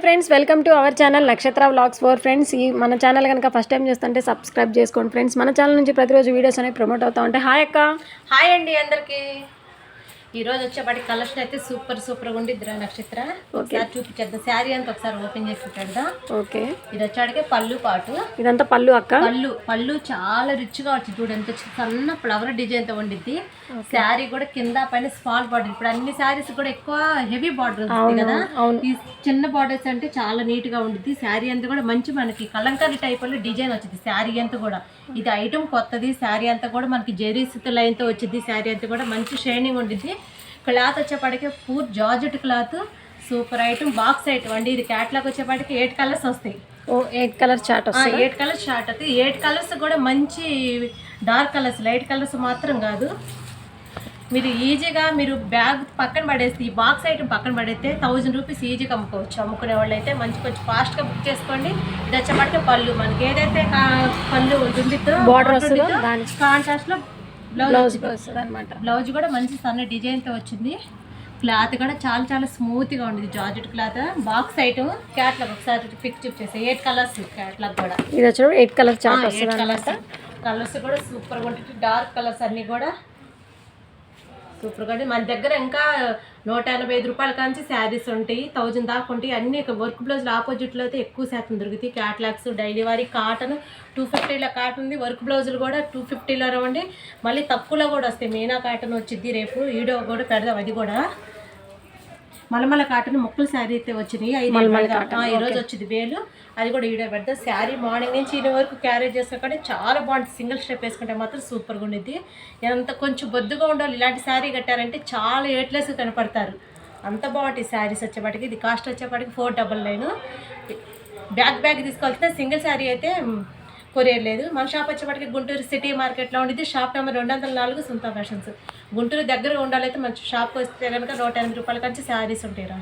Friends, welcome to our channel నక్షత్ర vlogs 4 friends. ఈ మన ఛానల్ కనుక ఫస్ట్ టైం చూస్తుంటే సబ్స్క్రైబ్ చేసుకోండి ఫ్రెండ్స్. మన ఛానల్ నుంచి ప్రతిరోజు వీడియోస్ అనేవి ప్రమోట్ అవుతా ఉంటాయి. హాయ్ అక్క. హాయ్ అండి అందరికి. ఈరోజు వచ్చేపాటి కలెక్షన్ అయితే సూపర్గా ఉండిద్దిరా నక్షత్ర. ఒకసారి చూపించేద్దాం. శారీ అంతా ఒకసారి ఓపెన్ చేసి పెడదాం. ఓకే, ఇది వచ్చాడికే పళ్ళు పాటు. ఇదంతా పళ్ళు అక్క. పళ్ళు చాలా రిచ్గా వచ్చింది చూడు, ఎంత సన్న ఫ్లవర్ డిజైన్తో ఉండిద్ది. శారీ కూడా కింద పైన స్మాల్ బార్డర్. ఇప్పుడు అన్ని శారీస్ కూడా ఎక్కువ హెవీ బార్డర్ ఉంటుంది కదా, ఈ చిన్న బార్డర్స్ అంటే చాలా నీట్ గా ఉండిద్ది. శారీ అంతా కూడా మంచి మనకి కలంకారీ టైప్ లో డిజైన్ వచ్చింది. శారీ అంతా కూడా ఇది ఐటమ్ కొత్తది. శారీ అంతా కూడా మనకి జెరీస్ లైన్ తో వచ్చింది. శారీ అంతా కూడా మంచి షైనింగ్ ఉండిద్ది. క్లాత్ వచ్చేపాటికి poor georgette cloth, super item. Box item అండి. ఇది క్యాట్లాగ్ వచ్చేపాటికి 8 కలర్స్ వస్తాయి. 8 కలర్ చార్ట్ వస్తాయి. 8 కలర్స్ చార్ట్ అవుతాయి. 8 కలర్స్ కూడా మంచి డార్క్ కలర్స్, లైట్ కలర్స్ మాత్రం కాదు. మీరు ఈజీగా మీరు బ్యాగ్ పక్కన పడేస్తే, ఈ బాక్స్ ఐటమ్ పక్కన పడేస్తే 1000 రూపీస్ ఈజీగా అమ్ముకోవచ్చు. అమ్ముకునే వాళ్ళు అయితే కొంచెం ఫాస్ట్గా బుక్ చేసుకోండి. ఇది వచ్చేపాటికి పళ్ళు, మనకి ఏదైతే పళ్ళు ఉంటుంది బార్డర్ కాంట్రాస్ట్లో బ్లౌజ్ అనమాట. బ్లౌజ్ కూడా మంచి సన్న డిజైన్తో వచ్చింది. క్లాత్ కూడా చాలా స్మూత్గా ఉండేది, georgette cloth. Box item catalogue ఒకసారి పిక్ చూపించేసి 8 కలర్స్ క్యాట్లాగ్ కూడా. ఇది వచ్చి 8 కలర్ చార్ట్ వస్తుంది. కలర్స్ కూడా సూపర్గా ఉంటుంది. డార్క్ కలర్స్ అన్నీ కూడా సూపర్గా. మన దగ్గర ఇంకా 185 రూపాయల కాంచి శారీస్ ఉంటాయి, 1000 దాకా ఉంటాయి. అన్ని వర్క్ బ్లౌజ్లు ఆపోజిట్లో అయితే ఎక్కువ శాతం దొరుకుతాయి. క్యాట్లాగ్స్, డైలీ వారీ కాటన్ 250లో కాటన్ ఉంది. వర్క్ బ్లౌజులు కూడా 250లో రావండి. మళ్ళీ తక్కువలో కూడా వస్తాయి. మీనా కాటన్ వచ్చింది. రేపు వీడియో కూడా పెడదాం. అది కూడా మలమల కాటన్ ముక్కల శారీ అయితే వచ్చినాయి. ఈరోజు వచ్చింది వేలు. అది కూడా వీడియో పెడతాం. శారీ మార్నింగ్ నుంచి ఈయన వరకు క్యారేజ్ చేసుకుంటే చాలా బాగుంటుంది. సింగిల్ స్టెప్ వేసుకుంటే మాత్రం సూపర్గా ఉండేది. ఎంత కొంచెం బొద్దుగా ఉండాలి. ఇలాంటి శారీ కట్టారంటే చాలా ఏట్లెస్గా కనపడతారు. అంత బాగుంటాయి శారీస్ వచ్చేపాటికి. ఇది కాస్ట్ వచ్చేపాటికి 499. బ్యాగ్ తీసుకొస్తే సింగిల్ శారీ అయితే కొరియర్ లేదు. మన షాప్ వచ్చేపాటికి గుంటూరు సిటీ మార్కెట్లో ఉండేది. Shop number 204 Suntha fashions. Guntur దగ్గరగా ఉండాలైతే మన షాప్కి వస్తే కనుక 180 రూపాయల కంచి శారీస్ ఉంటాయి రా.